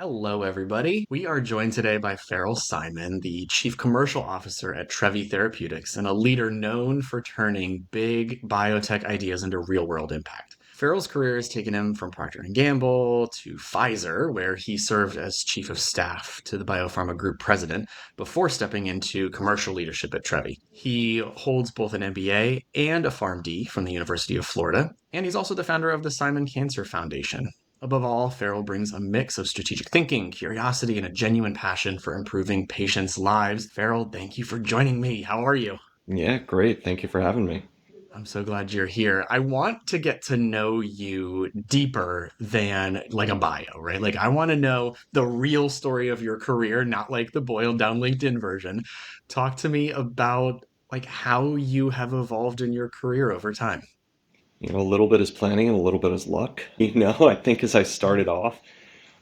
Hello, everybody. We are joined today by Farrell Simon, the Chief Commercial Officer at Trevi Therapeutics and a leader known for turning big biotech ideas into real-world impact. Farrell's career has taken him from Procter Gamble to Pfizer, where he served as Chief of Staff to the Biopharma Group President before stepping into commercial leadership at Trevi. He holds both an MBA and a PharmD from the University of Florida, and he's also the founder of the Simon Cancer Foundation. Above all, Farrell brings a mix of strategic thinking, curiosity, and a genuine passion for improving patients' lives. Farrell, thank you for joining me. How are you? Yeah, great. Thank you for having me. I'm so glad you're here. I want to get to know you deeper than like a bio, right? Like, I want to know the real story of your career, not like the boiled down LinkedIn version. Talk to me about like how you have evolved in your career over time. A little bit is planning and a little bit is luck. I think as I started off,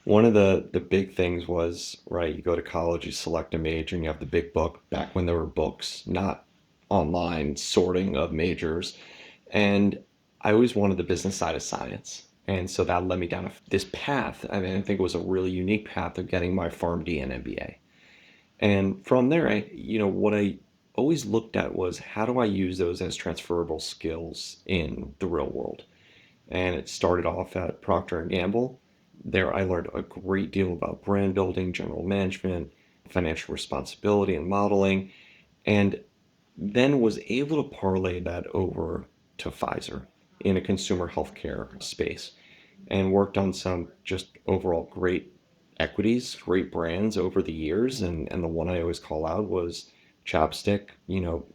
one of the big things was, right, you go to college, you select a major, and you have the big book back when there were books, not online sorting of majors. And I always wanted the business side of science. And so that led me down this path. I mean, I think it was a really unique path of getting my PharmD and MBA. And from there, what I always looked at was how do I use those as transferable skills in the real world? And it started off at Procter and Gamble. There, I learned a great deal about brand building, general management, financial responsibility, and modeling, and then was able to parlay that over to Pfizer in a consumer healthcare space and worked on some just overall great equities, great brands over the years. And the one I always call out was Chapstick,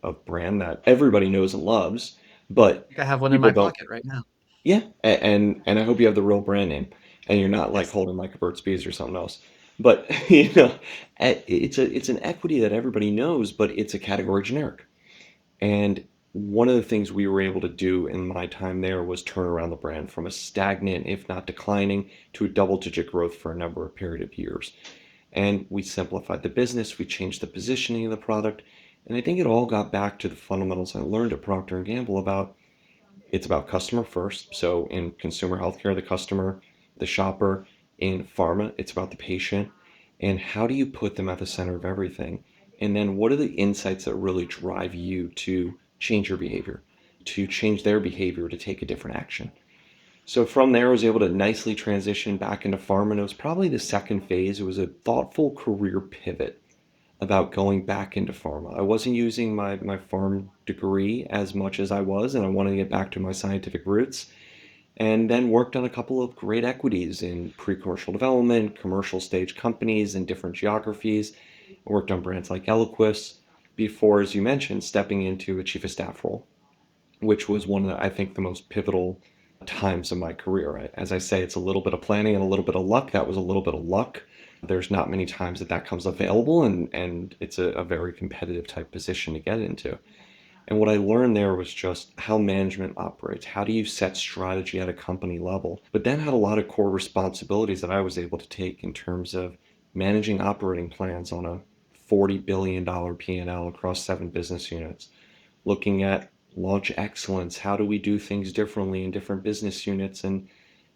a brand that everybody knows and loves, but I have one in people my don't. pocket right now. Yeah, and I hope you have the real brand name and you're not like Yes. holding like a Burt's Bees or something else. But it's an equity that everybody knows, but it's a category generic. And one of the things we were able to do in my time there was turn around the brand from a stagnant, if not declining, to a double-digit growth for a number of period of years. And we simplified the business, we changed the positioning of the product, and I think it all got back to the fundamentals I learned at Procter and Gamble about it's about customer first. So in consumer healthcare, the customer, the shopper; in pharma, it's about the patient. And how do you put them at the center of everything? And then what are the insights that really drive you to change your behavior, to change their behavior, to take a different action? So from there, I was able to nicely transition back into pharma. And it was probably the second phase. It was a thoughtful career pivot about going back into pharma. I wasn't using my pharm degree as much as I was, and I wanted to get back to my scientific roots. And then worked on a couple of great equities in pre-commercial development, commercial stage companies in different geographies. I worked on brands like Eliquis before, as you mentioned, stepping into a chief of staff role, which was one of I think the most pivotal times of my career. As I say, it's a little bit of planning and a little bit of luck. That was a little bit of luck. There's not many times that comes available, and it's a very competitive type position to get into. And what I learned there was just how management operates. How do you set strategy at a company level? But then had a lot of core responsibilities that I was able to take in terms of managing operating plans on a $40 billion P&L across 7 business units, looking at launch excellence. How do we do things differently in different business units and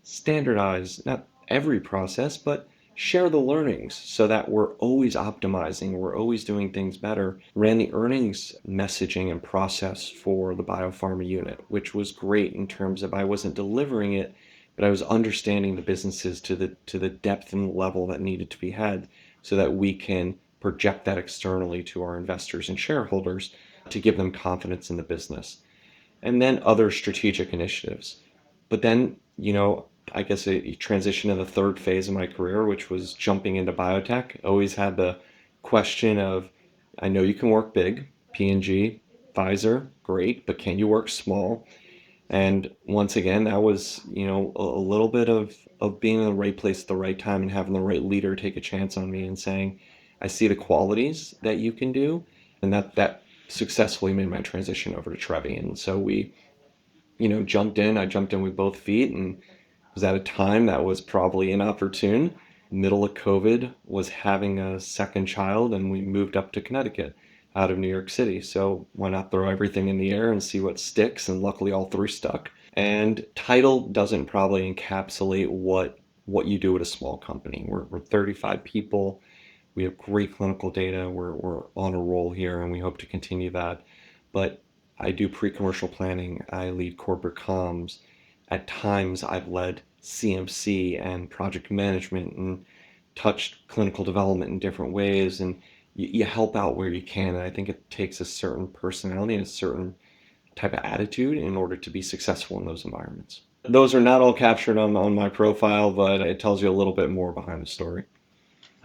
standardize not every process, but share the learnings so that we're always optimizing, we're always doing things better. Ran the earnings messaging and process for the biopharma unit, which was great in terms of I wasn't delivering it, but I was understanding the businesses to the depth and level that needed to be had so that we can project that externally to our investors and shareholders to give them confidence in the business. And then other strategic initiatives. But then, I guess a transition to the third phase of my career, which was jumping into biotech. Always had the question of, I know you can work big, P&G, Pfizer, great, but can you work small? And once again, that was, a little bit of being in the right place at the right time and having the right leader take a chance on me and saying, I see the qualities that you can do. And that successfully made my transition over to Trevi. And so we, jumped in. I jumped in with both feet and was at a time that was probably inopportune. Middle of COVID, was having a second child, and we moved up to Connecticut out of New York City. So why not throw everything in the air and see what sticks? And luckily, all three stuck. And title doesn't probably encapsulate what what you do at a small company. We're 35 people. We have great clinical data. We're on a roll here, and we hope to continue that. But I do pre-commercial planning. I lead corporate comms. At times, I've led CMC and project management and touched clinical development in different ways. And you help out where you can. And I think it takes a certain personality and a certain type of attitude in order to be successful in those environments. Those are not all captured on my profile, but it tells you a little bit more behind the story.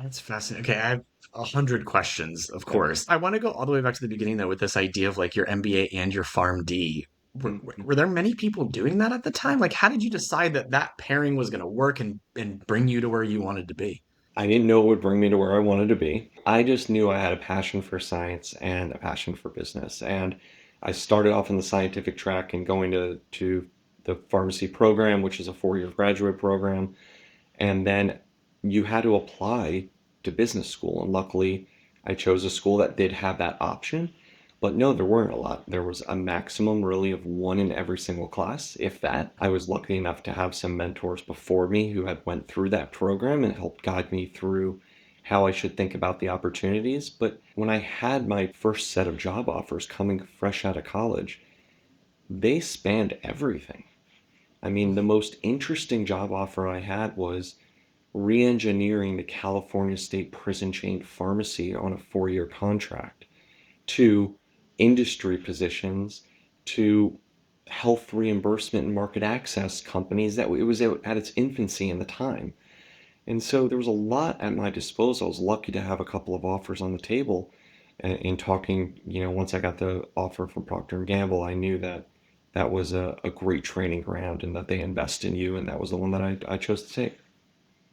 That's fascinating. Okay, I have 100 questions, of Yep. course. I want to go all the way back to the beginning though with this idea of like your MBA and your PharmD. Mhm. Were there many people doing that at the time? Like, how did you decide that that pairing was going to work and bring you to where you wanted to be? I didn't know it would bring me to where I wanted to be. I just knew I had a passion for science and a passion for business. And I started off in the scientific track and going to the pharmacy program, which is a 4 year graduate program. And then you had to apply to business school. And luckily, I chose a school that did have that option. But no, there weren't a lot. There was a maximum really of one in every single class, if that. I was lucky enough to have some mentors before me who had went through that program and helped guide me through how I should think about the opportunities. But when I had my first set of job offers coming fresh out of college, they spanned everything. I mean, the most interesting job offer I had was re-engineering the California State Prison Chain Pharmacy on a 4 year contract, to industry positions, to health reimbursement and market access companies that it was at its infancy in the time. And so there was a lot at my disposal. I was lucky to have a couple of offers on the table. In talking, once I got the offer from Procter and Gamble, I knew that that was a great training ground and that they invest in you, and that was the one that I chose to take.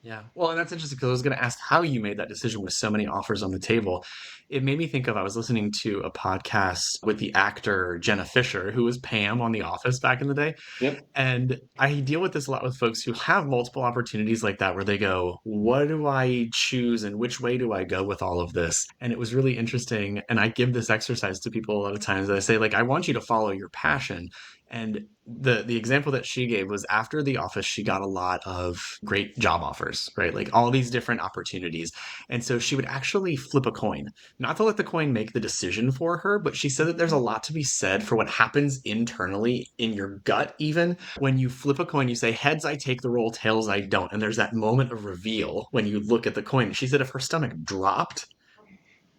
Yeah. Well, and that's interesting because I was going to ask how you made that decision with so many offers on the table. It made me think of I was listening to a podcast with the actor Jenna Fisher, who was Pam on The Office back in the day. Yep. And I deal with this a lot with folks who have multiple opportunities like that, where they go, what do I choose and which way do I go with all of this? And it was really interesting. And I give this exercise to people a lot of times. I say, like, I want you to follow your passion. And the example that she gave was after the office, she got a lot of great job offers, right? Like all these different opportunities. And so she would actually flip a coin, not to let the coin make the decision for her, but she said that there's a lot to be said for what happens internally in your gut, even when you flip a coin, you say, heads, I take the roll, tails, I don't. And there's that moment of reveal when you look at the coin. She said if her stomach dropped,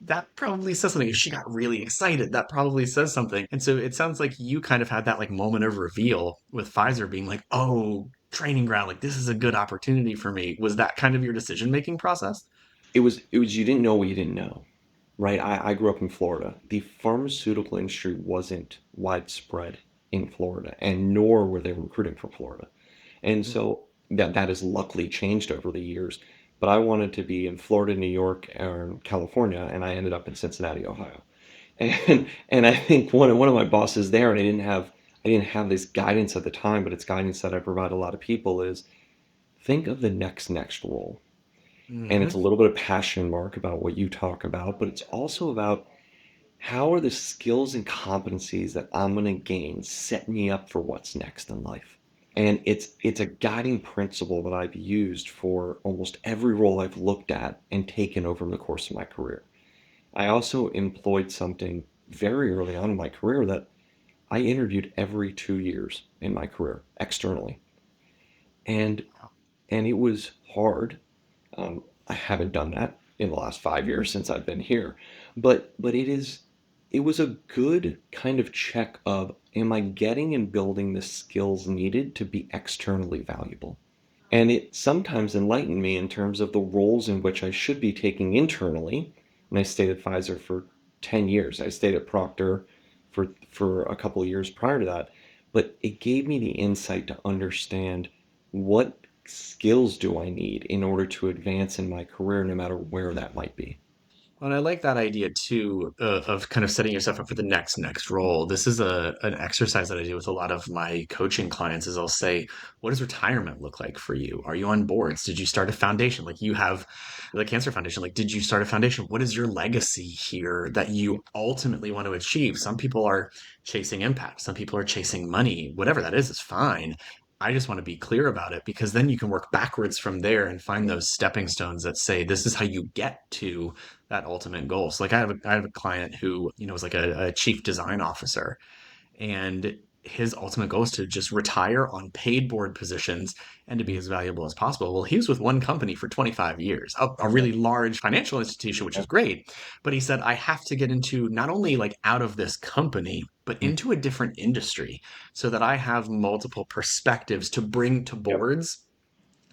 that probably says something. If she got really excited, that probably says something. And so it sounds like you kind of had that like moment of reveal with Pfizer being like, oh, training ground, like this is a good opportunity for me. Was that kind of your decision making process? It was you didn't know what you didn't know, right? I grew up in Florida. The pharmaceutical industry wasn't widespread in Florida, and nor were they recruiting from Florida. And Mm. so that has luckily changed over the years. But I wanted to be in Florida, New York, or California, and I ended up in Cincinnati, Ohio. And I think one of my bosses there, and I didn't have this guidance at the time, but it's guidance that I provide a lot of people, is think of the next role. And it's a Hmm. little bit of passion, Mark, about what you talk about, but it's also about how are the skills and competencies that I'm going to gain set me up for what's next in life. And it's a guiding principle that I've used for almost every role I've looked at and taken over the course of my career. I also employed something very early on in my career that I interviewed every 2 years in my career externally. And and it was hard. I haven't done that in the last 5 years since I've been here, but it was a good kind of check of, am I getting and building the skills needed to be externally valuable? And it sometimes enlightened me in terms of the roles in which I should be taking internally. And I stayed at Pfizer for 10 years. I stayed at Procter for a couple of years prior to that. But it gave me the insight to understand what skills do I need in order to advance in my career, no matter where that might be. And I like that idea too of kind of setting yourself up for the next role. This is a an exercise that I do with a lot of my coaching clients. Is I'll say, "What does retirement look like for you? Are you on boards? Did you start a foundation? Like you have the Cancer Foundation. Like, did you start a foundation? What is your legacy here that you ultimately want to achieve?" Some people are chasing impact. Some people are chasing money. Whatever that is fine. I just want to be clear about it, because then you can work backwards from there and find those stepping stones that say this is how you get to that ultimate goal. So like I have a client who, was like a chief design officer, and his ultimate goal is to just retire on paid board positions and to be Mm. as valuable as possible. Well, he was with one company for 25 years, a really large financial institution, which is Yep. great. But he said, I have to get into not only like out of this company, but Mm. into a different industry so that I have multiple perspectives to bring to Yep. boards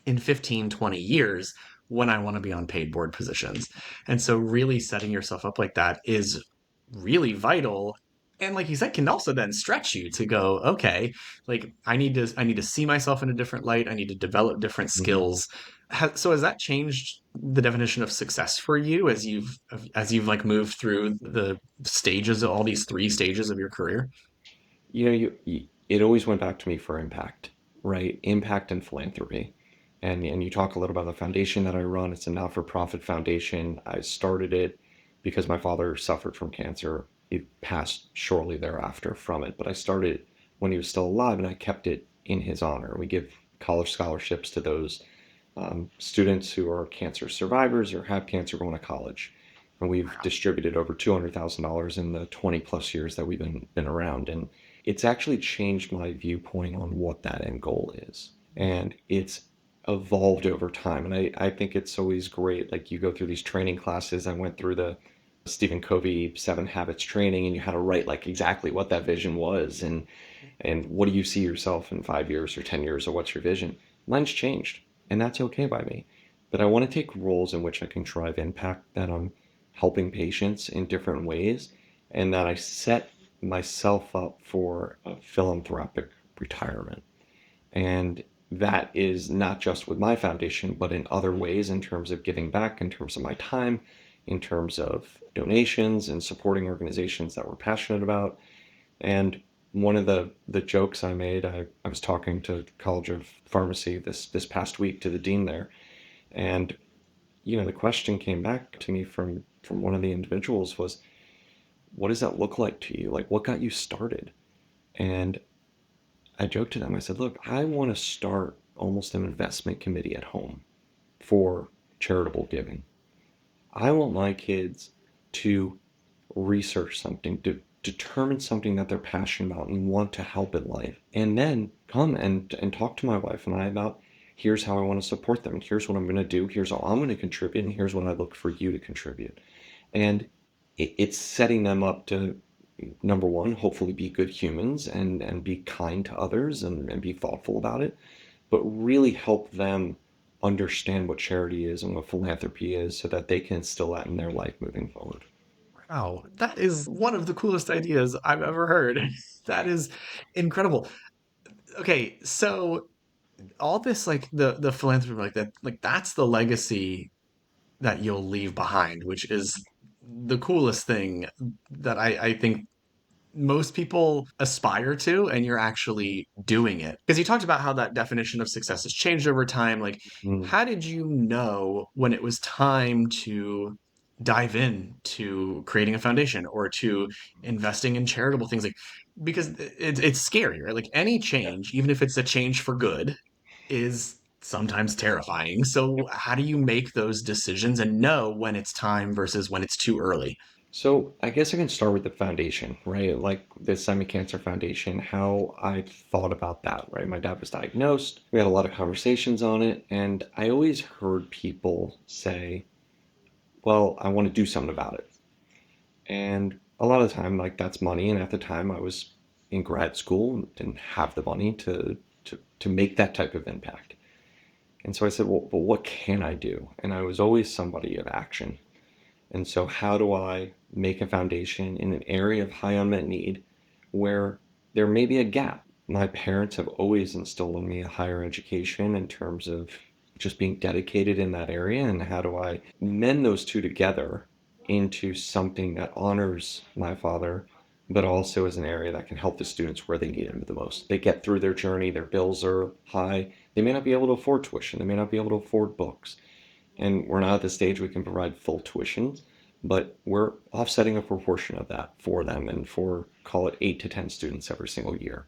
in 15, 20 years when I want to be on paid board positions. And so really setting yourself up like that is really vital. And like you said, can also then stretch you to go, okay, like I need to see myself in a different light. I need to develop different Mhm. skills. So has that changed the definition of success for you as you've like moved through the stages of all these three stages of your career? It always went back to me for impact, right? Impact and philanthropy. And you talk a little about the foundation that I run. It's a not-for-profit foundation. I started it because my father suffered from cancer. He passed shortly thereafter from it, but I started it when he was still alive, and I kept it in his honor. We give college scholarships to those students who are cancer survivors or have cancer going to college. And we've Wow. distributed over $200,000 in the 20 plus years that we've been around. And it's actually changed my viewpoint on what that end goal is. And it's evolved over time. And I think it's always great. Like you go through these training classes. I went through the Stephen Covey 7 Habits training, and you had to write like exactly what that vision was, and what do you see yourself in 5 years or 10 years, or what's your vision? Mine's changed, and that's okay by me. But I want to take roles in which I can drive impact, that I'm helping patients in different ways, and that I set myself up for a philanthropic retirement. And that is not just with my foundation, but in other ways, in terms of giving back, in terms of my time, in terms of donations and supporting organizations that we're passionate about. And one of the jokes I made, I was talking to College of Pharmacy this past week, to the dean there, and the question came back to me from one of the individuals was, what does that look like to you? Like, what got you started? And I joked to them. I said, look, I want to start almost an investment committee at home for charitable giving. I want my kids to research something, to determine something that they're passionate about and want to help in life, and then come and talk to my wife and I about, here's how I want to support them, here's what I'm going to do, here's how I'm going to contribute, and here's what I look for you to contribute. And it's setting them up to, number one, hopefully be good humans and be kind to others and be thoughtful about it, but really help them understand what charity is and what philanthropy is so that they can instill that in their life moving forward. Wow, that is one of the coolest ideas I've ever heard. That is incredible. Okay, so all this like the philanthropy like that, like that's the legacy that you'll leave behind, which is the coolest thing that I think most people aspire to, and you're actually doing it. Because you talked about how that definition of success has changed over time. Like, Mm. how did you know when it was time to dive in to creating a foundation or to investing in charitable things? Like, because it's scary, right? Like any Yeah. change, even if it's a change for good, is sometimes terrifying. So how do you make those decisions and know when it's time versus when it's too early? So I guess I can start with the foundation, right? Like the Semi Cancer Foundation, how I thought about that, right? My dad was diagnosed. We had a lot of conversations on it, and I always heard people say, well, I want to do something about it. And a lot of the time, like that's money. And at the time I was in grad school and didn't have the money to make that type of impact. And so I said, well, but what can I do? And I was always somebody of action. And so, how do I make a foundation in an area of high unmet need where there may be a gap? My parents have always instilled in me a higher education in terms of just being dedicated in that area. And how do I mend those two together into something that honors my father, but also is an area that can help the students where they need them the most? They get through their journey, their bills are high, they may not be able to afford tuition, they may not be able to afford books, and we're not at the stage we can provide full tuition, but we're offsetting a proportion of that for them and for, call it, 8 to 10 students every single year.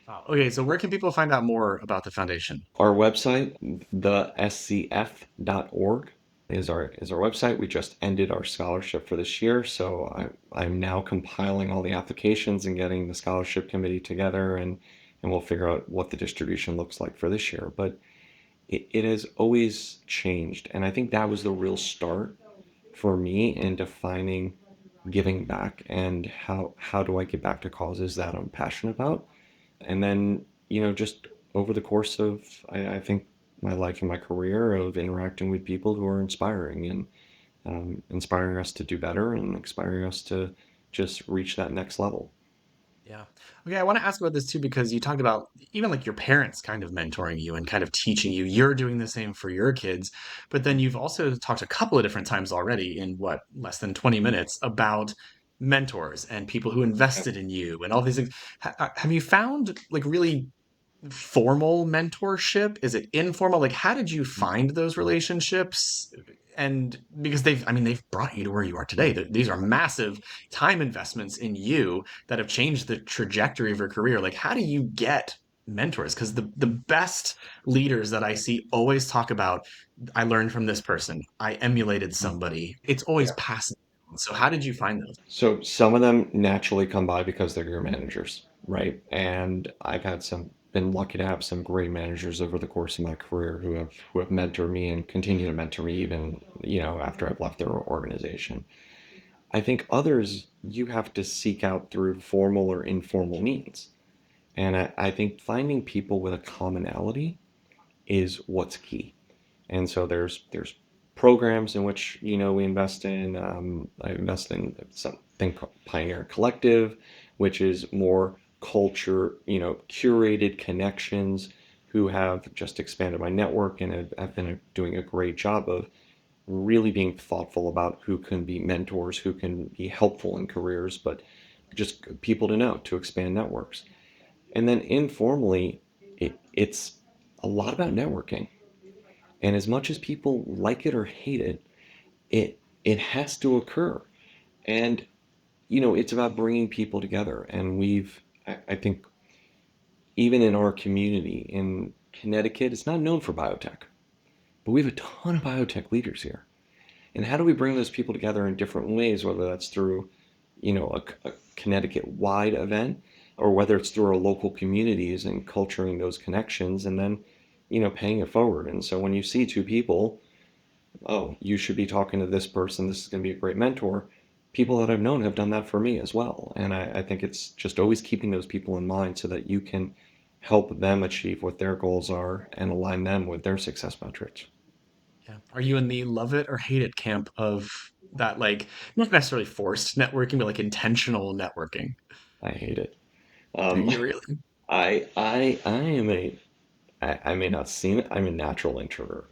Okay, so where can people find out more about the foundation? Our website, thescf.org, is our website. We just ended our scholarship for this year, so I'm now compiling all the applications and getting the scholarship committee together, and we'll figure out what the distribution looks like for this year. But it has always changed, and I think that was the real start for me in defining giving back and how do I give back to causes that I'm passionate about. And then, just over the course of, I think, my life and my career of interacting with people who are inspiring and inspiring us to do better and inspiring us to just reach that next level. Yeah. Okay, I want to ask about this too because you talked about even like your parents kind of mentoring you and kind of teaching you. You're doing the same for your kids, but then you've also talked a couple of different times already in what, less than 20 minutes about mentors and people who Yeah. invested in you and all these things. Have you found like really formal mentorship? Is it informal? Like, how did you find those relationships? And because they've brought you to where you are today. These are massive time investments in you that have changed the trajectory of your career. Like, how do you get mentors? Because the best leaders that I see always talk about, I learned from this person, I emulated somebody. It's always Yeah. passing. So, how did you find those? So some of them naturally come by because they're your managers, right? And I've had been lucky to have some great managers over the course of my career who have mentored me and continue to mentor me even, after I've left their organization. I think others you have to seek out through formal or informal means. And I think finding people with a commonality is what's key. And so there's programs in which we invest in. I invest in something called Pioneer Collective, which is more culture, curated connections who have just expanded my network and have been doing a great job of really being thoughtful about who can be mentors, who can be helpful in careers, but just people to know to expand networks. And then informally, it's a lot about networking. And as much as people like it or hate it, it has to occur. And it's about bringing people together. And I think, even in our community in Connecticut, it's not known for biotech, but we have a ton of biotech leaders here. And how do we bring those people together in different ways, whether that's through, a Connecticut-wide event, or whether it's through our local communities and culturing those connections, and then, paying it forward. And so when you see two people, oh, you should be talking to this person, this is going to be a great mentor. People that I've known have done that for me as well. And I think it's just always keeping those people in mind so that you can help them achieve what their goals are and align them with their success metrics. Yeah. Are you in the love it or hate it camp of that, like, not necessarily forced networking, but like intentional networking? I hate it. Do Um, you really? I am I may not seem it, I'm a natural introvert.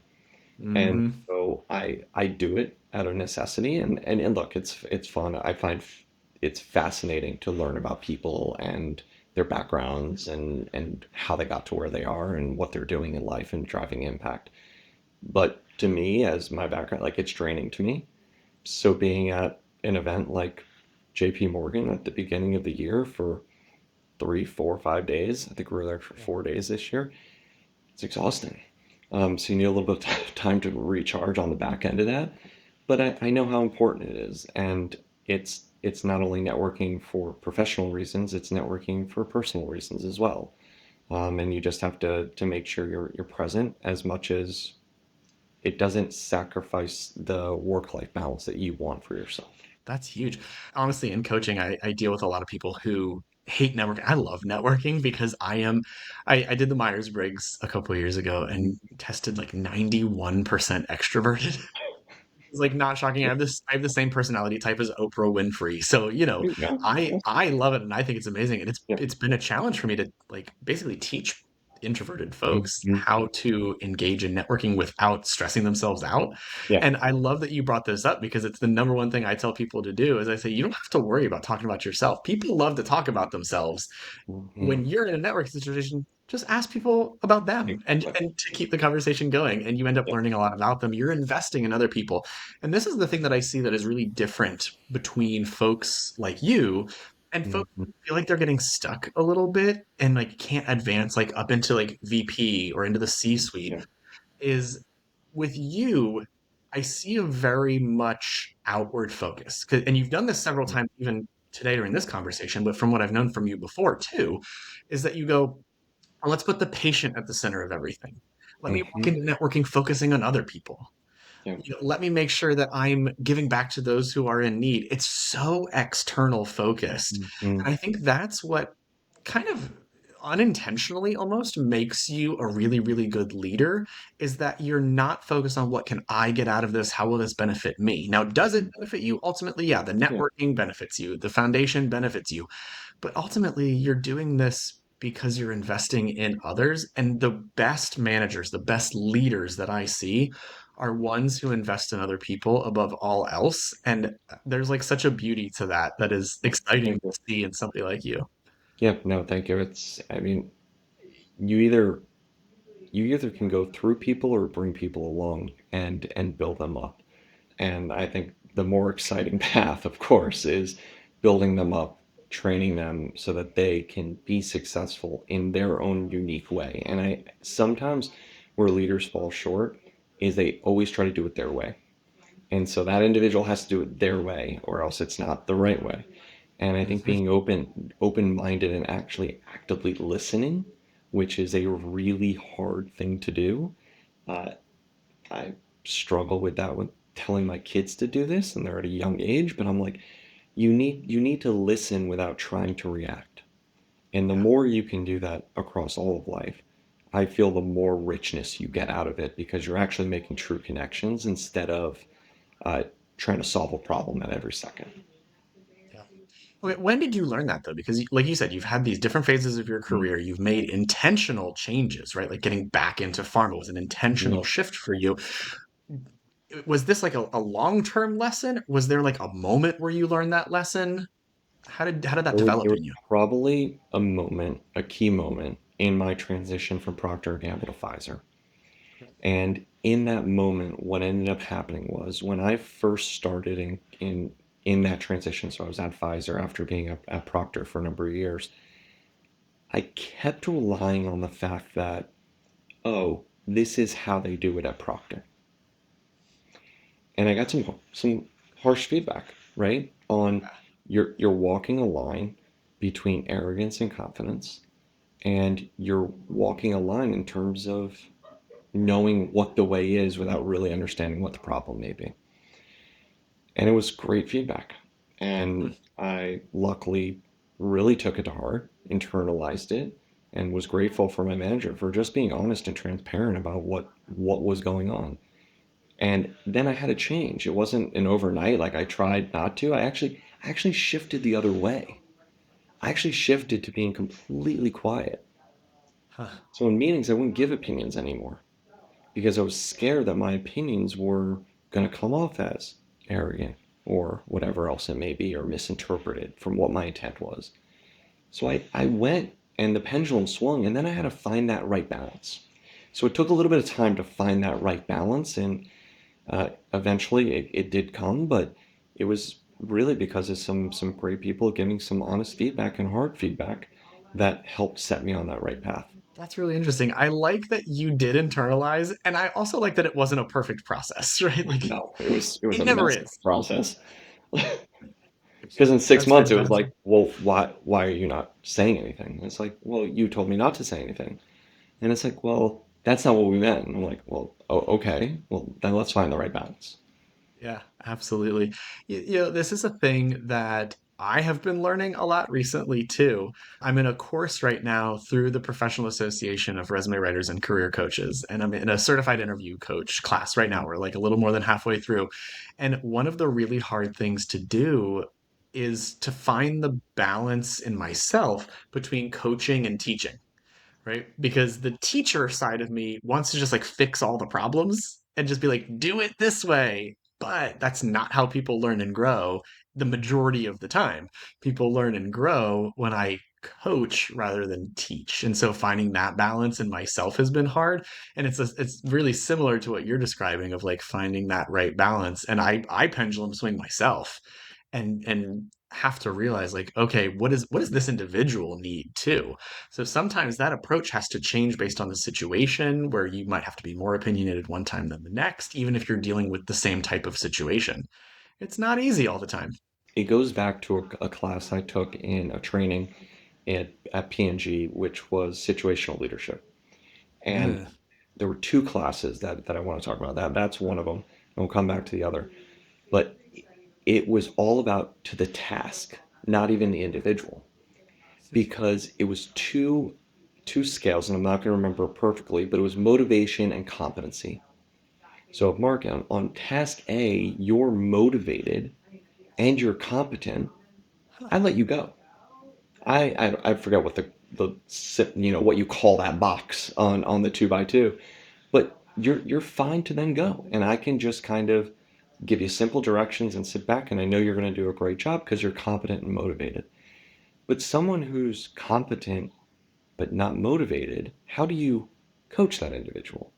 And Hmm. so I do it out of necessity, and look, it's fun. I find it's fascinating to learn about people and their backgrounds and how they got to where they are and what they're doing in life and driving impact. But to me, as my background, like, it's draining to me. So being at an event like JP Morgan at the beginning of the year for 3, 4, 5 days, I think we were there for Yeah. 4 days this year, it's exhausting. So you need a little bit of time to recharge on the back end of that. But I know how important it is, and it's not only networking for professional reasons, it's networking for personal reasons as well. And you just have to make sure you're present as much as it doesn't sacrifice the work-life balance that you want for yourself. That's huge. Honestly, in coaching, I deal with a lot of people who hate networking. I love networking because I did the Myers-Briggs a couple of years ago and tested like 91% extroverted. It's like not shocking. I have the same personality type as Oprah Winfrey. So, Yeah, I love it and I think it's amazing. And yeah, it's been a challenge for me to like basically teach introverted folks mhm, how to engage in networking without stressing themselves out. yeah, And I love that you brought this up because it's the number one thing I tell people to do is I say you don't have to worry about talking about yourself. People love to talk about themselves. mhm, When you're in a network situation, just ask people about them exactly. and to keep the conversation going and you end up Yeah, learning a lot about them. You're investing in other people. And this is the thing that I see that is really different between folks like you And folks Mhm. feel like they're getting stuck a little bit and like can't advance like up into like VP or into the C-suite Yeah. is with you, I see a very much outward focus. And you've done this several times, even today during this conversation, but from what I've known from you before too, is that you go, "Oh, let's put the patient at the center of everything. Let me walk Mhm. into networking focusing on other people. Yeah. Let me make sure that I'm giving back to those who are in need." It's so external focused. Mhm. And I think that's what kind of unintentionally almost makes you a really, really good leader is that you're not focused on what can I get out of this? How will this benefit me? Now, does it benefit you? Ultimately, yeah, the Yeah. networking benefits you, the foundation benefits you. But ultimately, you're doing this because you're investing in others. And the best managers, the best leaders that I see are ones who invest in other people above all else. And there's like such a beauty to that that is Yeah. exciting Thank to you. see in somebody like you. Yeah. No, thank you. I mean, you either you either can go through people or bring people along and build them up. And I think the more exciting path, of course, is building them up, training them so that they can be successful in their own unique way. And I sometimes where leaders fall short is they always try to do it their way. And so that individual has to do it their way or else it's not the right way. And I think Mhm. being open-minded and actually actively listening, which is a really hard thing to do. Uh, I struggle with that with telling my kids to do this and they're at a young age, but I'm like, you need to listen without trying to react. And the Yeah. more you can do that across all of life, I feel the more richness you get out of it because you're actually making true connections instead of uh, trying to solve a problem at every second. Yeah. Okay, when did you learn that though? Because, like you said, you've had these different phases of your Mhm. career. You've made intentional changes, right? Like getting back into pharma was an intentional Yeah. shift for you. Was this like a long-term lesson? Was there like a moment where you learned that lesson? How did that There develop was in you? probably a moment, a key moment in my transition from Procter Gamble to Pfizer. And in that moment, what ended up happening was when I first started in that transition, so I was at Pfizer after being at Procter for a number of years, I kept relying on the fact that, oh, this is how they do it at Procter. And I got some harsh feedback, right? On you're walking a line between arrogance and confidence, and you're walking a line in terms of knowing what the way is without really understanding what the problem may be. And it was great feedback. Hmm. And I luckily really took it to heart, internalized it, and was grateful for my manager for just being honest and transparent about what was going on. And then I had a change. It wasn't an overnight like I tried not to. I actually shifted the other way. I actually shifted to being completely quiet. Huh. So in meetings I wouldn't give opinions anymore because I was scared that my opinions were going to come off as arrogant or whatever else it may be or misinterpreted from what my intent was. So I went and the pendulum swung and then I had to find that right balance. So it took a little bit of time to find that right balance and eventually it did come, but it was really because of some great people giving some honest feedback and hard feedback that helped set me on that right path. That's really interesting. I like that you did internalize, and I also like that it wasn't a perfect process, right? Like No, it was it a never messy is. process. Because in six That's months it was like, fantastic. well, why are you not saying anything? And it's like, well, you told me not to say anything. And it's like, well, that's not what we meant. And I'm like, well, oh, okay. Well, then let's find the right balance. Yeah, absolutely. This is a thing that I have been learning a lot recently too. I'm in a course right now through the Professional Association of Resume Writers and Career Coaches, and I'm in a certified interview coach class right now. We're like a little more than halfway through. And one of the really hard things to do is to find the balance in myself between coaching and teaching, right? Because the teacher side of me wants to just like fix all the problems and just be like, do it this way. But that's not how people learn and grow the majority of the time. People learn and grow when I coach rather than teach. And so finding that balance in myself has been hard. And it's really similar to what you're describing of like finding that right balance. And I pendulum swing myself. And have to realize like, okay, what does this individual need too? So sometimes that approach has to change based on the situation where you might have to be more opinionated one time than the next, even if you're dealing with the same type of situation. It's not easy all the time. It goes back to a class I took in a training at P&G, which was situational leadership. And Ugh. there were two classes that I want to talk about. That's one of them, and we'll come back to the other. But it was all about to the task, not even the individual, because it was two scales, and I'm not going to remember perfectly, but it was motivation and competency. So, Mark, on task A, you're motivated and you're competent. Huh. I let you go. I forget what the what you call that box on the two by two, but you're fine to then go, and I can just kind of give you simple directions and sit back, and I know you're going to do a great job because you're competent and motivated. But someone who's competent but not motivated, how do you coach that individual?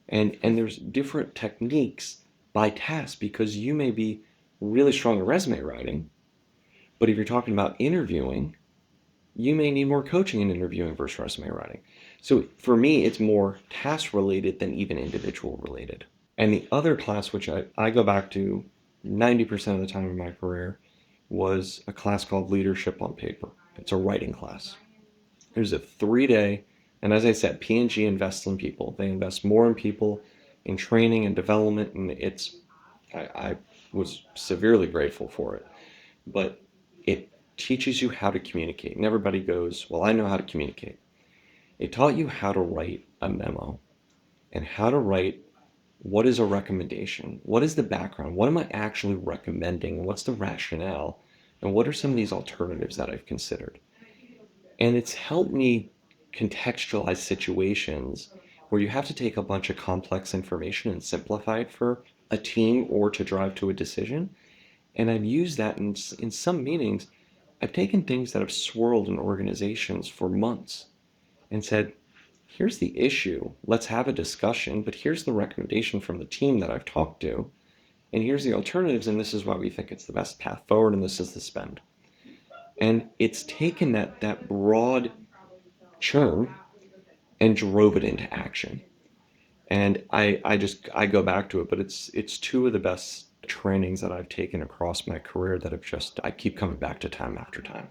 And there's different techniques by task because you may be really strong at resume writing, but if you're talking about interviewing, you may need more coaching in interviewing versus resume writing. So for me, it's more task related than even individual related. And the other class, which I go back to 90% of the time in my career, was a class called Leadership on Paper. It's a writing class. It was a 3 day, and as I said, P&G invests in people. They invest more in people, in training and development, and I was severely grateful for it. But it teaches you how to communicate. And everybody goes, well, I know how to communicate. It taught you how to write a memo and how to write what is a recommendation? What is the background? What am I actually recommending? What's the rationale? And what are some of these alternatives that I've considered? And it's helped me contextualize situations where you have to take a bunch of complex information and simplify it for a team or to drive to a decision. And I've used that in some meetings. I've taken things that have swirled in organizations for months and said, here's the issue. Let's have a discussion, but here's the recommendation from the team that I've talked to. And here's the alternatives, and this is why we think it's the best path forward, and this is the spend. And it's taken that broad churn and drove it into action. And I go back to it, but it's two of the best trainings that I've taken across my career that have just I keep coming back to time after time.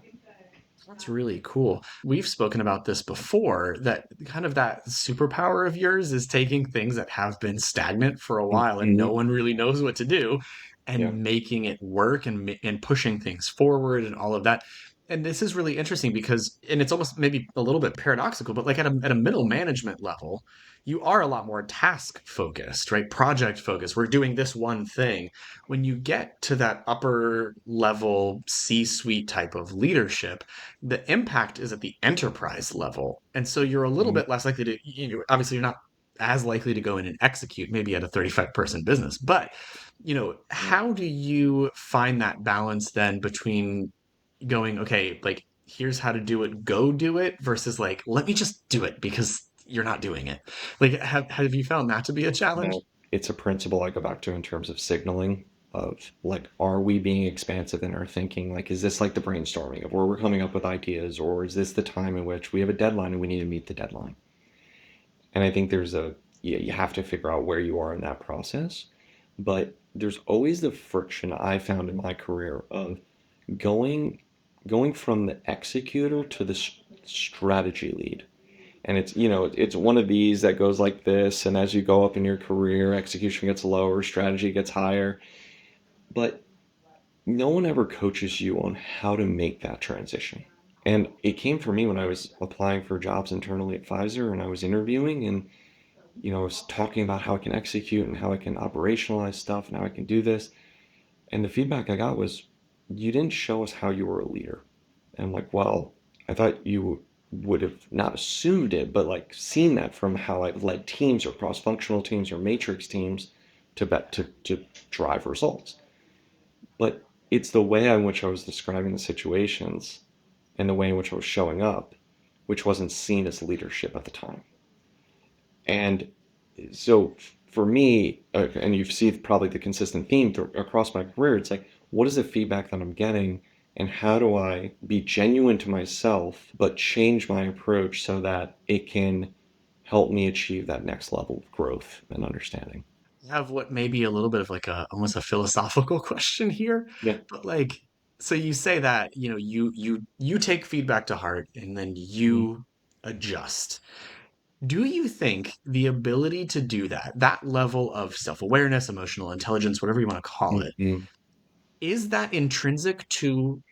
That's really cool. We've spoken about this before, that kind of that superpower of yours is taking things that have been stagnant for a while and no Mm-hmm. one really knows what to do Yeah. and making it work and pushing things forward and all of that. And this is really interesting because, and it's almost maybe a little bit paradoxical, but like at a middle management level, you are a lot more task focused, right? Project focused. We're doing this one thing. When you get to that upper level C-suite type of leadership, the impact is at the enterprise level. And so you're a little Mhm. bit less likely to, obviously, you're not as likely to go in and execute maybe at a 35-person business. But, Yeah. how do you find that balance then between going, okay, like, here's how to do it, go do it, versus like, let me just do it because you're not doing it. Like, have you found that to be a challenge? That it's a principle I go back to in terms of signaling of like, are we being expansive in our thinking? Like, is this like the brainstorming of where we're coming up with ideas, or is this the time in which we have a deadline and we need to meet the deadline? And I think you have to figure out where you are in that process. But there's always the friction I found in my career of going going from the executor to the strategy lead. And it's one of these that goes like this, and as you go up in your career, execution gets lower, strategy gets higher, but no one ever coaches you on how to make that transition. And it came for me when I was applying for jobs internally at Pfizer and I was interviewing, and I was talking about how I can execute and how I can operationalize stuff and how I can do this. And the feedback I got was, you didn't show us how you were a leader. And I'm like, well, I thought you would have not assumed it, but like seen that from how I've led teams or cross-functional teams or matrix teams to drive results. But it's the way in which I was describing the situations and the way in which I was showing up, which wasn't seen as leadership at the time. And so for me, and you see probably the consistent theme across my career, it's like, what is the feedback that I'm getting And how do I be genuine to myself, but change my approach so that it can help me achieve that next level of growth and understanding? Have what may be a little bit of like a almost a philosophical question here, Yeah. but like, so you say that, you take feedback to heart and then Mhm. you adjust. Do you think the ability to do that, that level of self-awareness, emotional intelligence, whatever you want to call it, Mhm. is that intrinsic to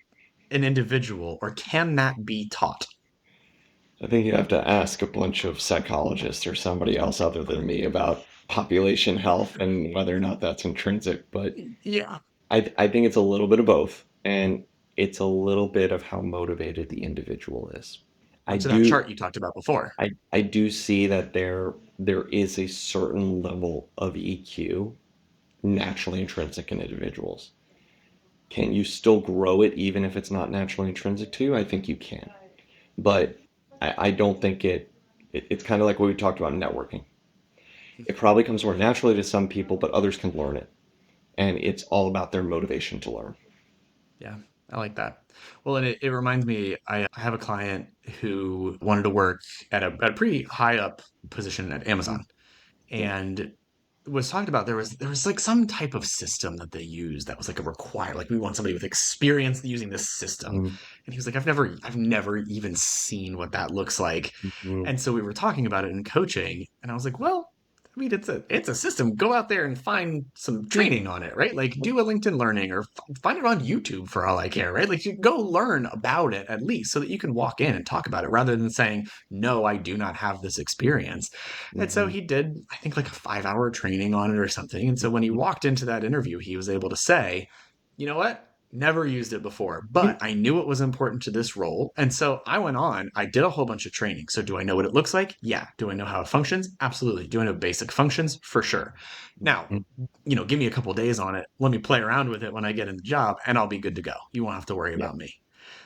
an individual or can that be taught? I think you have to ask a bunch of psychologists or somebody else other than me about population health and whether or not that's intrinsic. But Yeah. I think it's a little bit of both, and it's a little bit of how motivated the individual is. I To that do chart you talked about before. I do see that there is a certain level of EQ naturally intrinsic in individuals. Can you still grow it even if it's not naturally intrinsic to you? I think you can. But I don't think it's kind of like what we talked about in networking. It probably comes more naturally to some people, but others can learn it. And it's all about their motivation to learn. Yeah, I like that. Well, and it reminds me, I have a client who wanted to work at a pretty high up position at Amazon Mhm. Yeah. and was talked about there was like some type of system that they used that was like a require like we want somebody with experience using this system. Mhm. And he was like, I've never even seen what that looks like. Mhm. And so we were talking about it in coaching, and I was like, well, I mean, it's a system. Go out there and find some Yeah. training on it, right? Like do a LinkedIn Learning or find it on YouTube for all I care, right? Like you go learn about it at least so that you can walk in and talk about it rather than saying, no, I do not have this experience. And so Mhm. he did, I think, like a 5 hour training on it or something. And so when he Mhm. walked into that interview, he was able to say, you know what? Never used it before, Yeah. but I knew it was important to this role. And so I went on, I did a whole bunch of training. So do I know what it looks like? Yeah. Do I know how it functions? Absolutely. Do I know basic functions? For sure. Now, Mhm. give me a couple days on it. Let me play around with it when I get in the job and I'll be good to go. You won't have to worry Yeah. about me.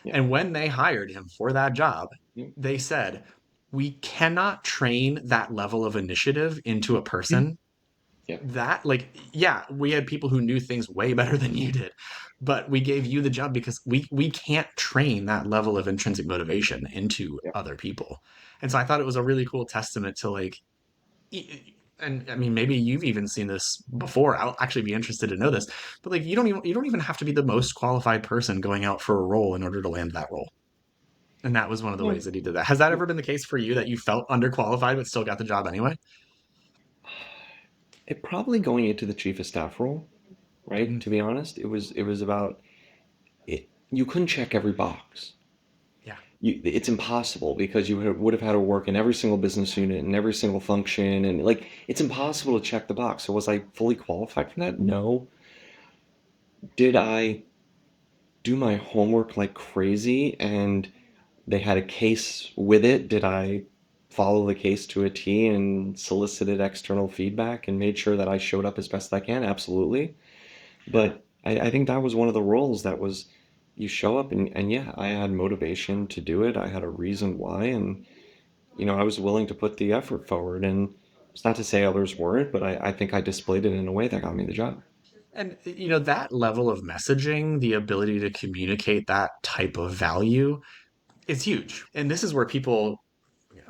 Yeah. And when they hired him for that job, Yeah. they said, we cannot train that level of initiative into a Yeah. person Yeah. that like yeah, we had people who knew things way better than you did, but we gave you the job because we can't train that level of intrinsic motivation into Yeah. other people. And so I thought it was a really cool testament to like and I mean maybe you've even seen this before. I'll actually be interested to know this, but like you don't even have to be the most qualified person going out for a role in order to land that role. And that was one of the Yeah. ways that he did that. Has that ever been the case for you that you felt underqualified but still got the job anyway? It probably going into the chief of staff role, right? Mm, To be honest, it was about it. You couldn't check every box. yeah, It's impossible because you would have had to work in every single business unit and every single function, and like it's impossible to check the box. So was I fully qualified for that? No. Did I do my homework like crazy and they had a case with it? Did I follow the case to a T and solicited external feedback and made sure that I showed up as best I can? Absolutely. yeah. But I think that was one of the roles that was you show up and yeah, I had motivation to do it. I had a reason why, and I was willing to put the effort forward. And it's not to say others weren't, but I think I displayed it in a way that got me the job. And that level of messaging, the ability to communicate that type of value is huge. And this is where people,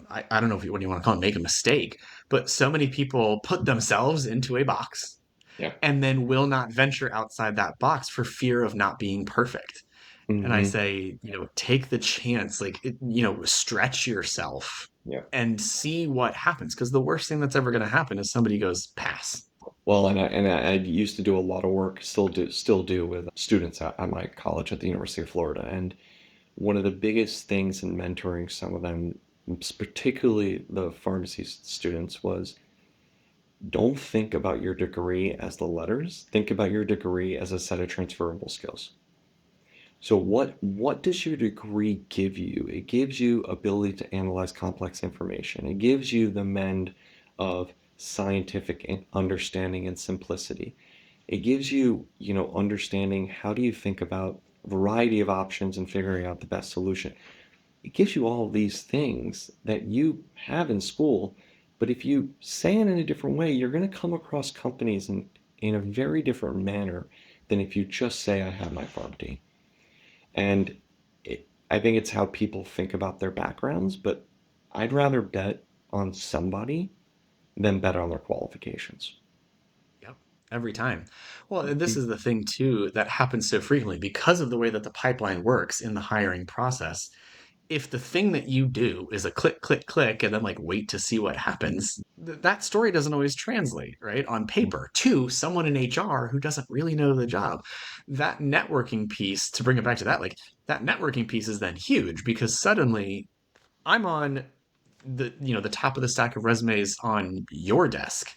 I don't know what you want to call it, make a mistake, but so many people put themselves into a box Yeah. and then will not venture outside that box for fear of not being perfect. And I Hmm. say, take the chance, like, stretch yourself Yeah. and see what happens. Because the worst thing that's ever going to happen is somebody goes, pass. Well, and I used to do a lot of work, still do with students at my college at the University of Florida. And one of the biggest things in mentoring some of them, particularly the pharmacy students, was don't think about your degree as the letters. Think about your degree as a set of transferable skills. So what does your degree give you? It gives you ability to analyze complex information. It gives you the mend of scientific understanding and simplicity. It gives you, understanding how do you think about a variety of options and figuring out the best solution. It gives you all of these things that you have in school, but if you say it in a different way, you're going to come across companies in a very different manner than if you just say, I have my PharmD. And I think it's how people think about their backgrounds, but I'd rather bet on somebody than bet on their qualifications. Yep. Every time. Well, and this is the thing too that happens so frequently because of the way that the pipeline works in the hiring process. If the thing that you do is a click, click, click, and then like wait to see what happens, that story doesn't always translate, right, on paper to someone in HR who doesn't really know the job. That networking piece, to bring it back to that, like that networking piece is then huge because suddenly I'm on the top of the stack of resumes on your desk,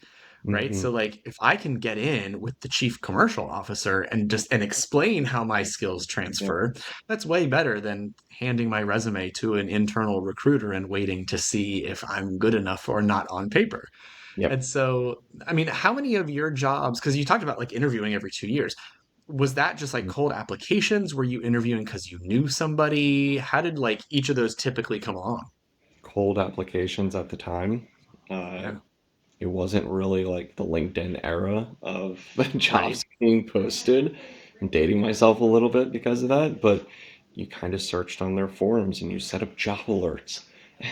right? Mm-hmm. So like if I can get in with the chief commercial officer and just and explain how my skills Yep. transfer, that's way better than handing my resume to an internal recruiter and waiting to see if I'm good enough or not on paper. Yep. And so, I mean, how many of your jobs, because you talked about like interviewing every 2 years, was that just like cold applications? Were you interviewing because you knew somebody? How did like each of those typically come along? Cold applications at the time. Uh, Yeah. it wasn't really like the LinkedIn era of the Right. jobs being posted. I'm dating myself a little bit because of that, but you kind of searched on their forums and you set up job alerts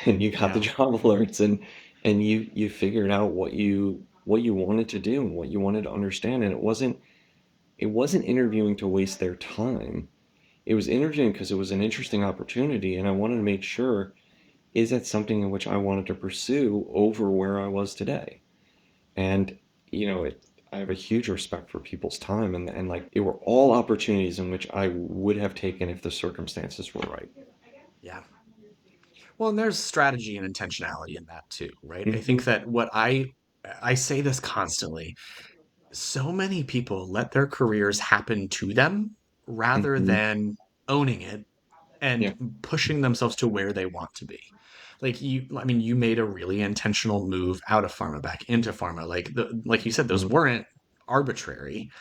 and you got the Yeah. job alerts and you figured out what you wanted to do and what you wanted to understand. And it wasn't interviewing to waste their time. It was interviewing because it was an interesting opportunity and I wanted to make sure, is that something in which I wanted to pursue over where I was today? And I have a huge respect for people's time, and like they were all opportunities in which I would have taken if the circumstances were right. Yeah. Well, and there's strategy and intentionality in that too, right? I Hmm. think that what I say this constantly. So many people let their careers happen to them rather Hmm. than owning it Yeah. and pushing themselves to where they want to be. Like I mean, you made a really intentional move out of pharma back into pharma. Like you said, those Hmm. weren't arbitrary.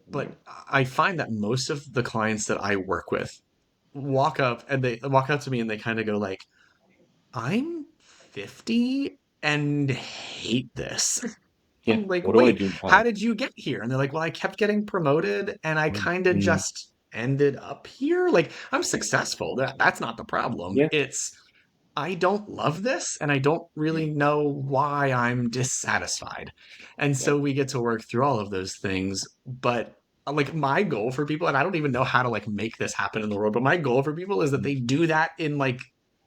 But Right. I find that most of the clients that I work with walk up and they walk up to me and they kind of go like, I'm 50 and hate this. Yeah. I'm like, What do I wait, do how now? did you get here? And they're like, well, I kept getting promoted and I kind of Mhm. just ended up here. Like, I'm successful. That's not the problem. Yeah. It's I don't love this and I don't Yeah. really know why I'm dissatisfied. And Yep. so we get to work through all of those things. But like my goal for people, and I don't even know how to like make this happen in the world, but my goal for people is that they do that in like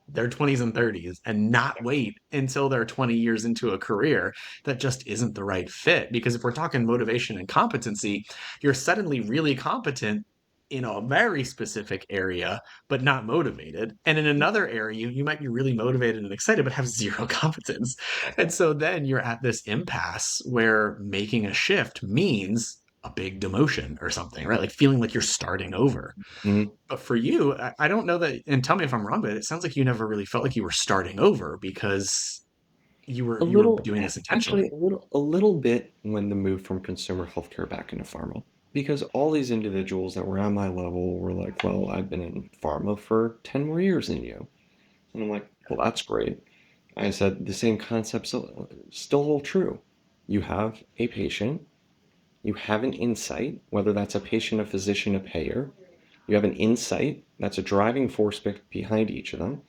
their 20s and 30s and not wait until they're 20 years into a career that just isn't the right fit. Because if we're talking motivation and competency, you're suddenly really competent in a very specific area but not motivated. And in another area, you might be really motivated and excited, but have zero competence. And so then you're at this impasse where making a shift means a big demotion or something, right? Like feeling like you're starting over. Hmm. But for you, I don't know that, and tell me if I'm wrong, but it sounds like you never really felt like you were starting over because A you were little, doing this actually, intentionally. a little bit when the move from consumer healthcare back into pharma, because all these individuals that were at my level were like, "Well, I've been in pharma for 10 more years than you," and I'm like, "Well, that's great." I said the same concepts still hold true. You have a patient, you have an insight, whether that's a patient, a physician, a payer. You have an insight that's a driving force behind each of them,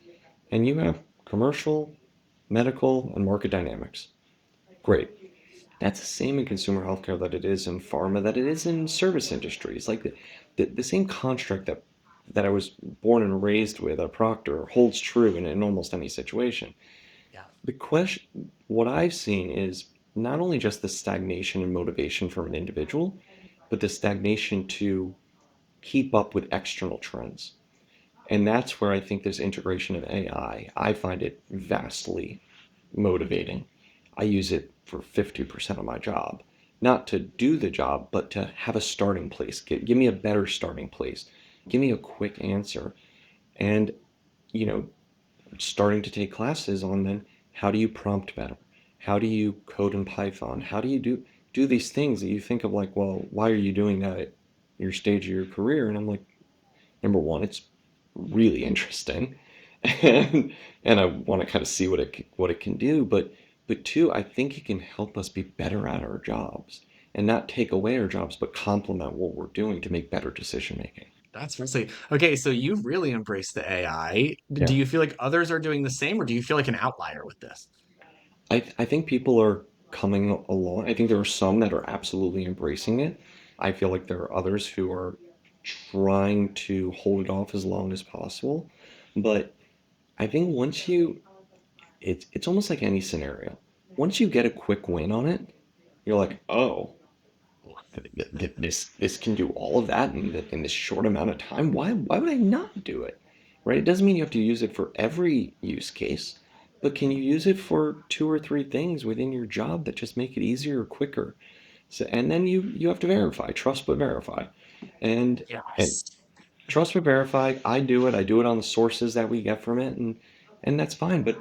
and you have commercial, medical, and market dynamics. Great. That's the same in consumer healthcare that it is in pharma, that it is in service industries. Like the same construct that I was born and raised with at Procter holds true in almost any situation. Yeah. The question, what I've seen is not only just the stagnation and motivation from an individual, but the stagnation to keep up with external trends. And that's where I think this integration of AI, I find it vastly motivating. I use it for 50% of my job. Not to do the job, but to have a starting place. Give me a better starting place. Give me a quick answer. And, you know, starting to take classes on then how do you prompt better? How do you code in Python? How do you do these things that you think of like, well, why are you doing that at your stage of your career? And I'm like, number one, it's really interesting, and I want to kind of see what it can do. But two, I think it can help us be better at our jobs and not take away our jobs, but complement what we're doing to make better decision making. That's fascinating. Okay, so you've really embraced the AI. Do Yeah. you feel like others are doing the same, or do you feel like an outlier with this? I think people are coming along. I think there are some that are absolutely embracing it. I feel like there are others who are trying to hold it off as long as possible. But I think once you, it's almost like any scenario. Once you get a quick win on it, you're like, oh, this can do all of that in this short amount of time. Why would I not do it? Right? It doesn't mean you have to use it for every use case, but can you use it for two or three things within your job that just make it easier or quicker? So, and then you have to verify, trust but verify, and Yes. trust but verify. I do it. I do it on the sources that we get from it, and that's fine. But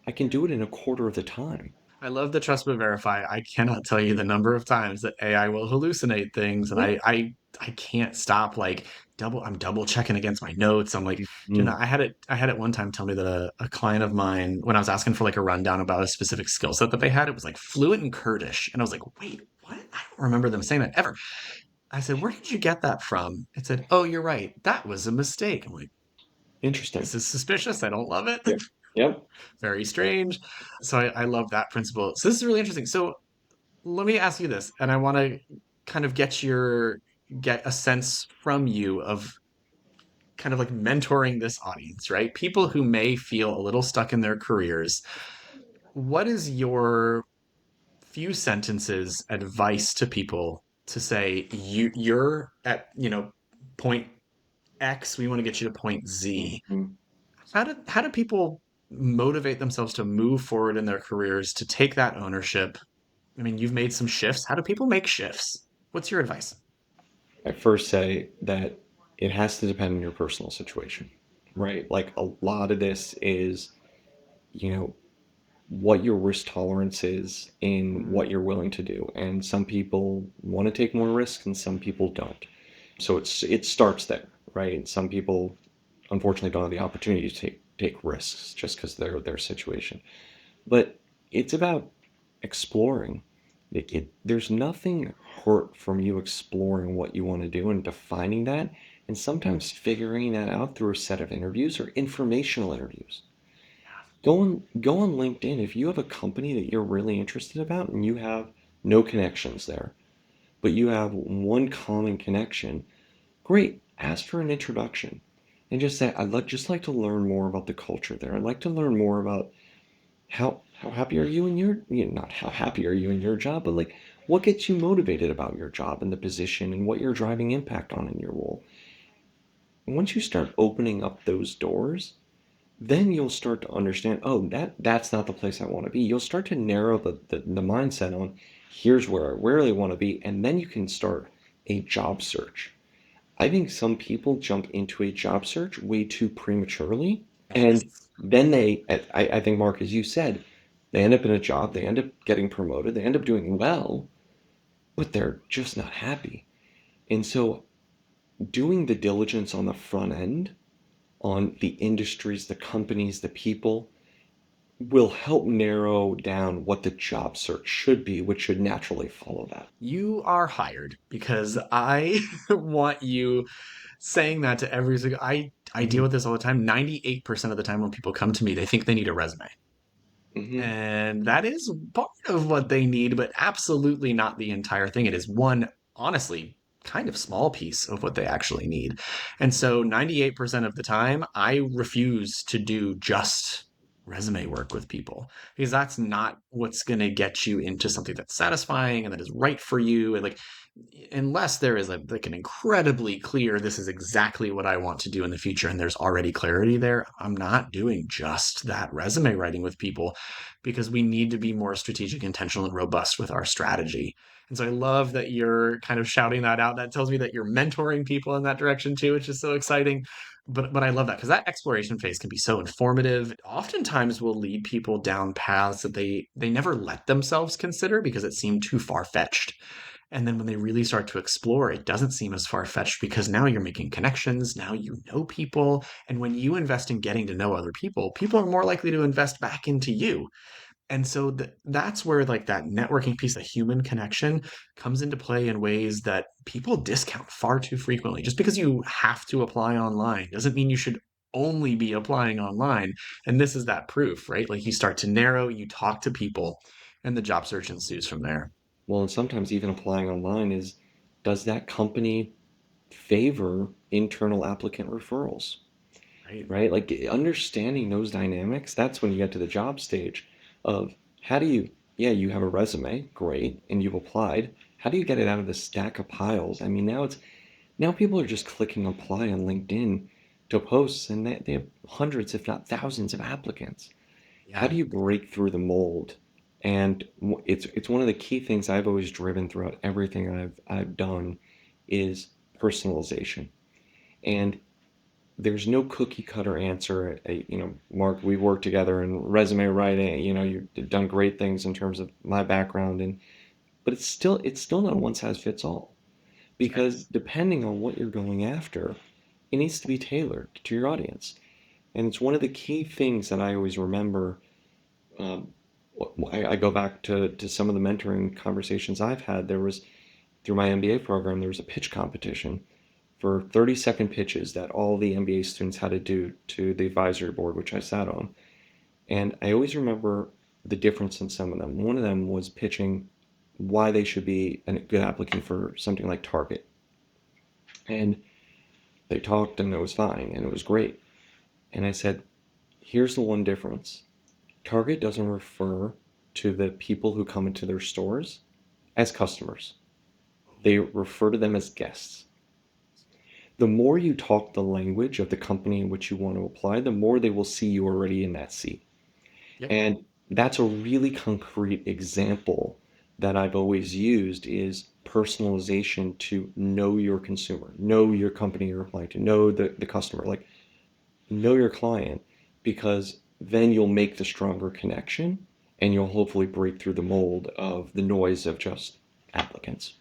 I can do it in a quarter of the time. I love the trust but verify. I cannot tell you the number of times that AI will hallucinate things, and Yeah. I can't stop like I'm double checking against my notes. I'm like doing Mm, that. I had it one time tell me that a client of mine, when I was asking for like a rundown about a specific skill set that they had, it was like fluent in Kurdish. And I was like, wait, what? I don't remember them saying that ever. I said, where did you get that from? It said, oh, you're right. That was a mistake. I'm like, interesting. this is suspicious. I don't love it. Yep. Yep. Very strange. So I love that principle. So this is really interesting. So let me ask you this, and I want to kind of get a sense from you of kind of like mentoring this audience, right? People who may feel a little stuck in their careers. What is your few sentences advice to people to say you're at, point X, we want to get you to point Z. Mhm. How do people motivate themselves to move forward in their careers, to take that ownership? I mean, you've made some shifts. How do people make shifts? What's your advice? I first say that it has to depend on your personal situation, right? Like a lot of this is, you know, what your risk tolerance is in Mhm. what you're willing to do. And some people want to take more risks and some people don't. So it starts there, right? And some people unfortunately don't have the opportunity to take risks just because of their situation. But it's about exploring. There's nothing hurt from you exploring what you want to do and defining that, and sometimes figuring that out through a set of interviews or informational interviews. Go on LinkedIn if you have a company that you're really interested about and you have no connections there, but you have one common connection. Great, ask for an introduction, and just say just like to learn more about the culture there. I'd like to learn more about how happy are you in your, not how happy are you in your job, but like what gets you motivated about your job and the position and what you're driving impact on in your role. And once you start opening up those doors, then you'll start to understand, oh, that's not the place I want to be. You'll start to narrow the mindset on here's where I really want to be, and then you can start a job search. I think some people jump into a job search way too prematurely. And Yes. then I think, Mark, as you said, they end up in a job, they end up getting promoted, they end up doing well, but they're just not happy. And so doing the diligence on the front end, on the industries, the companies, the people, will help narrow down what the job search should be, which should naturally follow that. You are hired because I want you saying that to every single I deal Hmm. with this all the time. 98% of the time when people come to me, they think they need a resume. Hmm. And that is part of what they need, but absolutely not the entire thing. It is one, honestly, kind of small piece of what they actually need. And so 98% of the time, I refuse to do just resume work with people because that's not what's going to get you into something that's satisfying and that is right for you. And like, unless there is like an incredibly clear, this is exactly what I want to do in the future, and there's already clarity there, I'm not doing just that resume writing with people because we need to be more strategic, intentional, and robust with our strategy. And so I love that you're kind of shouting that out. That tells me that you're mentoring people in that direction too, which is so exciting. But I love that because that exploration phase can be so informative. It oftentimes will lead people down paths that they never let themselves consider because it seemed too far fetched. And then when they really start to explore, it doesn't seem as far fetched because now you're making connections. Now you know people. And when you invest in getting to know other people, people are more likely to invest back into you. And so that's where like that networking piece, the human connection comes into play in ways that people discount far too frequently. Just because you have to apply online doesn't mean you should only be applying online. And this is that proof, right? Like you start to narrow, you talk to people, and the job search ensues from there. Well, and sometimes even applying online is, does that company favor internal applicant referrals, Right. right? Like understanding those dynamics, that's when you get to the job stage of how do you, yeah, you have a resume, great, and you've applied. How do you get it out of the stack of piles? I mean, now people are just clicking apply on LinkedIn to posts and they have hundreds, if not thousands of applicants. How Yeah. do you break through the mold? And it's one of the key things I've always driven throughout everything I've done is personalization. And there's no cookie cutter answer. Mark, we worked together in resume writing. You've done great things in terms of my background, and but it's still not a one size fits all Right. because depending on what you're going after, it needs to be tailored to your audience. And it's one of the key things that I always remember. Um, I go back to some of the mentoring conversations I've had. There was through my MBA program, there was a pitch competition for 30-second pitches that all the MBA students had to do to the advisory board, which I sat on. And I always remember the difference in some of them. One of them was pitching why they should be a good applicant for something like Target. And they talked and it was fine and it was great. And I said, here's the one difference. Target doesn't refer to the people who come into their stores as customers. They refer to them as guests. The more you talk the language of the company in which you want to apply, the more they will see you already in that seat. Yep. And that's a really concrete example that I've always used is personalization to know your consumer, know your company you're applying to, know the customer, like know your client, because then you'll make the stronger connection and you'll hopefully break through the mold of the noise of just applicants.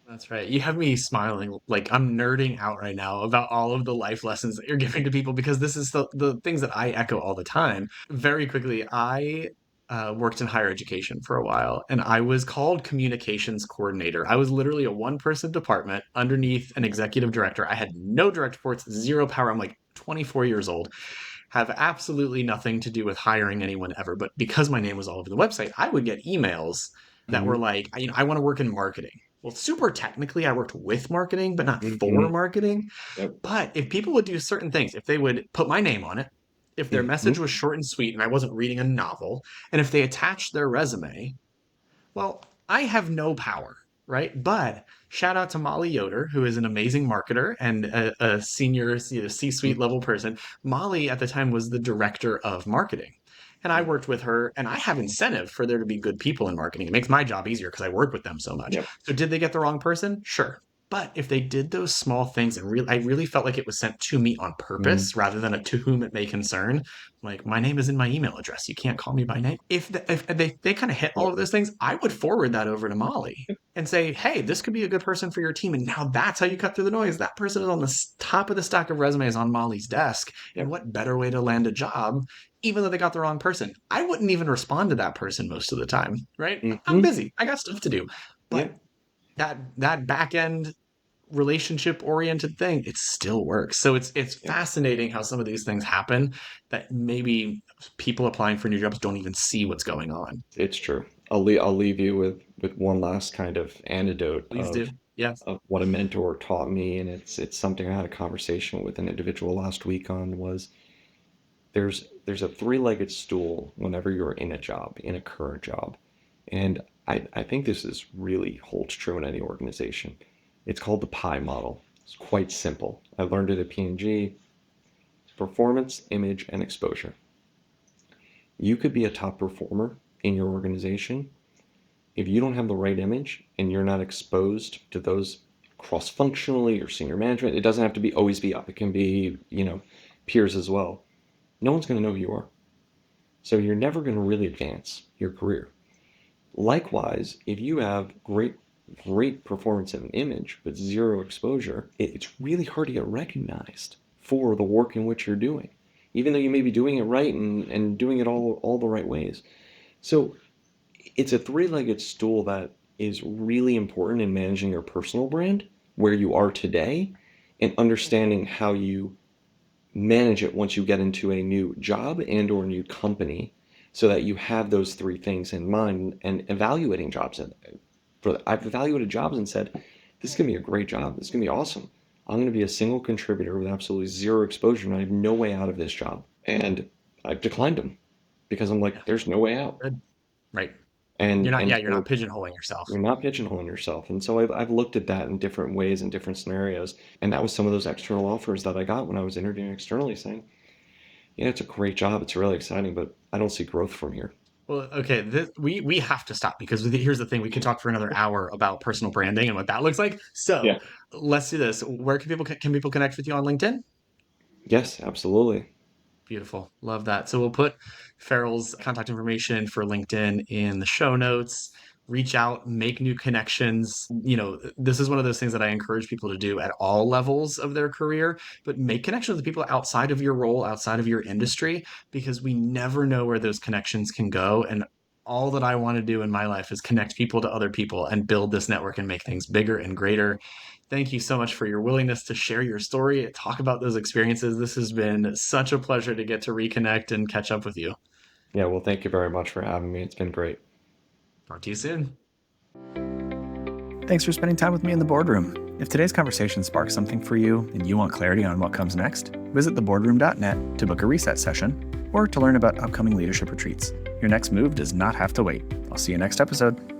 That's right. You have me smiling like I'm nerding out right now about all of the life lessons that you're giving to people because this is the things that I echo all the time. Very quickly, I worked in higher education for a while and I was called communications coordinator. I was literally a one-person department underneath an executive director. I had no direct reports, zero power. I'm like 24 years old, have absolutely nothing to do with hiring anyone ever. But because my name was all over the website, I would get emails that were Mm-hmm. like, I want to work in marketing. Well, super technically, I worked with marketing, but not for Mm-hmm. marketing. Yep. But if people would do certain things, if they would put my name on it, if their Mm-hmm. message was short and sweet and I wasn't reading a novel, and if they attached their resume, well, I have no power, right? But shout out to Molly Yoder, who is an amazing marketer and a senior C-suite level person. Molly at the time was the director of marketing. And I worked with her, and I have incentive for there to be good people in marketing. It makes my job easier because I work with them so much. Yep. So, did they get the wrong person? Sure. But if they did those small things, and I really felt like it was sent to me on Mm-hmm. purpose rather than a to whom it may concern, like my name is in my email address. You can't call me by name. If they kind of hit all Yep. of those things, I would forward that over to Molly and say, hey, this could be a good person for your team. And now that's how you cut through the noise. That person is on the top of the stack of resumes on Molly's desk. And Yep. what better way to land a job, even though they got the wrong person? I wouldn't even respond to that person most of the time, right? I'm Mm-hmm. busy. I got stuff to do. But Yep. that back end relationship oriented thing, it still works. So it's Yep. fascinating how some of these things happen that maybe people applying for new jobs don't even see what's going on. It's true. I'll leave you with one last kind of anecdote Please do. Yes. of what a mentor taught me, and it's something I had a conversation with an individual last week on was there's a three-legged stool whenever you're in a job, in a current job. And I think this is really holds true in any organization. It's called the pie model. It's quite simple. I learned it at P&G. Performance, image, and exposure. You could be a top performer in your organization. If you don't have the right image and you're not exposed to those cross-functionally or senior management, it doesn't have to be always be up. It can be, peers as well. No one's going to know who you are. So you're never going to really advance your career. Likewise, if you have great performance of an image but zero exposure, it's really hard to get recognized for the work in which you're doing, even though you may be doing it right and doing it all the right ways. So it's a three-legged stool that is really important in managing your personal brand, where you are today, and understanding how you manage it once you get into a new job and or new company so that you have those three things in mind and evaluating jobs. I've evaluated jobs and said, this is going to be a great job. This is going to be awesome. I'm going to be a single contributor with absolutely zero exposure and I have no way out of this job. And I've declined them because I'm Yeah. like, there's no way out. Good. Right. And You're not so pigeonholing yourself. you're not pigeonholing yourself. And so I've looked at that in different ways in different scenarios. And that was some of those external offers that I got when I was interviewing externally saying, yeah, it's a great job. It's really exciting, but I don't see growth from here. Well, okay, we have to stop because here's the thing: we could talk for another hour about personal branding and what that looks like. So Yeah. let's do this. Where can people connect with you on LinkedIn? Yes, absolutely. Beautiful. Love that. So we'll put Farrell's contact information for LinkedIn in the show notes. Reach out, make new connections. This is one of those things that I encourage people to do at all levels of their career, but make connections with people outside of your role, outside of your industry, because we never know where those connections can go. And all that I want to do in my life is connect people to other people and build this network and make things bigger and greater. Thank you so much for your willingness to share your story, talk about those experiences. This has been such a pleasure to get to reconnect and catch up with you. Yeah, well, thank you very much for having me. It's been great. Talk to you soon. Thanks for spending time with me in the boardroom. If today's conversation sparks something for you and you want clarity on what comes next, visit theboardroom.net to book a reset session or to learn about upcoming leadership retreats. Your next move does not have to wait. I'll see you next episode.